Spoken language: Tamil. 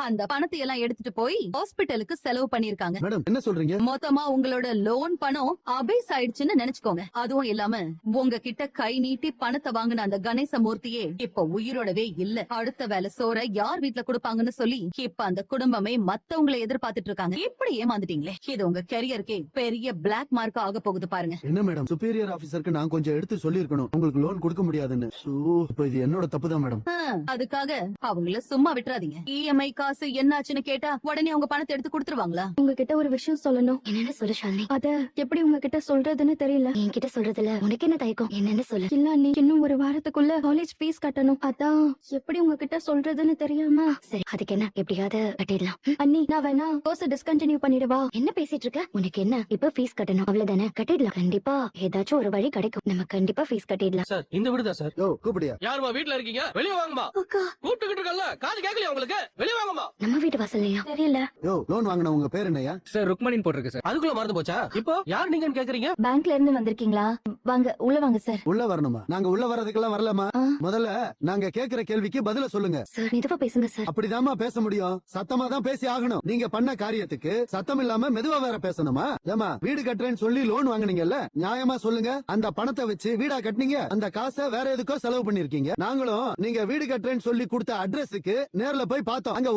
அந்த பணத்தை எல்லாம் எடுத்துட்டு போய் ஹாஸ்பிட்டலுக்கு செலவு பண்ணிருக்காங்க. மேடம் என்ன சொல்றீங்க? மொத்தமா உங்களோட லோன் பணம் அபேஸ் ஆயிடுச்சுன்னு நினைச்சுக்கோங்க. அதுவும் இல்லாம உங்ககிட்ட கை நீட்டி பணத்தை வாங்கின அந்த கணேசமூர்த்தியே இப்ப உயிரோடவே இல்ல. அடுத்த வேலை சோற யார் வீட்ல கொடுப்பாங்கன்னு சொல்லி இப்ப அந்த குடும்பமே மத்தவங்களை எதிர்பார்த்துட்டு இருக்காங்க. இப்படி ஏமாந்துட்டீங்களே, இது உங்க கெரியருக்கே பெரிய பிளாக் மார்க் ஆக போகுது பாருங்க. என்ன மேடம், சுப்பீரியர் ஆபீசருக்கு நான் கொஞ்சம் எடுத்து சொல்லிருக்கணும் உங்களுக்கு லோன் கொடுக்க முடியாதுன்னு. இப்ப இது என்னோட தப்பு தான் மேடம். அதுக்காக அவங்கள சும்மா விட்டுறாதீங்க. இஎம்ஐ காசு என்னாச்சுன்னு கேட்டா உடனே அவங்க பணத்தை எடுத்து கொடுத்துருவாங்களா? உங்ககிட்ட ஒரு விஷயம் சொல்லணும். என்னன்னு சொல்லு ஷாலினி. அத எப்படி உங்ககிட்ட சொல்றதுன்னு தெரியல. என்கிட்ட சொல்றதுல உனக்கு என்ன தயக்கம்? என்னன்னு சொல்லு. இல்ல நீ இன்னும் ஒரு வாரத்துக்குள்ள காலேஜ் ஃபீஸ் கட்டணும். அதான் எப்படி உங்ககிட்ட சொல்றதுன்னு தெரியாம. சரி, அதுக்கு என்ன, எப்படியாவது கட்டிடலாம். அண்ணி நான் வேணா கோர்ஸ் டிஸ்கண்டினியூ பண்ணிடவா? என்ன பேசிட்டு இருக்க? உனக்கு என்ன, இப்ப ஃபீஸ் கட்டணும் அவ்வளவுதானே? கட்டிடலாம். கண்டிப்பா ஏதாச்சும் ஒரு வழி கிடைக்கும். நம்ம கண்டிப்பா ஃபீஸ் கட்டிடலாம். சார் இந்த வீடுதா சார்? யோ கூப்பிடியா? யாருமா வீட்ல இருக்கீங்க? வெளிய வாங்கம்மா. அக்கா கூப்பிட்டுக்கிட்டு இருக்கல, காது கேட்கலையா உங்களுக்கு? வெளிய வாங்கம்மா. நம்ம வீட்டு வாசல்லையா? தெரியல. யோ லோன் வாங்கின உங்க பேர் என்னையா? சார் ருக்மணின் போட்டிருக்கு சார். அதுக்குள்ள மறந்து போச்சா? இப்போ யார் நீங்கன்னு கேக்குறீங்க? பேங்க்ல இருந்து வந்திருக்கீங்களா? வாங்க உள்ள வாங்க சார். உள்ள வரணுமா? நாங்க உள்ள வர்றதுக்கெல்லாம் வரலாமா? ஆ. முதல்ல நாங்க கேக்குற கேள்விக்கு பதில சொல்லுங்க. சார் மெதுவா பேசுங்க சார். அப்படிதாம்மா பேச முடியும். சத்தமா தான் பேசி ஆகணும். நீங்க பண்ண காரியத்துக்கு சத்தம் இல்லாம மெதுவா வேற பேசணுமா? ஏமா வீடு கட்டுறேன்னு சொல்லி லோன் வாங்குனீங்கல்ல, நியாயமா சொல்லுங்க. அந்த பணத்தை வச்சு வீடா கட்டுனீங்க, அந்த காசை வேற எதுக்கோ செலவு பண்ணிருக்கீங்க. நாங்களும் நீங்க வீடு கட்டுறேன்னு சொல்லி கொடுத்த அட்ரஸுக்கு நேர்ல போய் பார்த்தோம். அங்க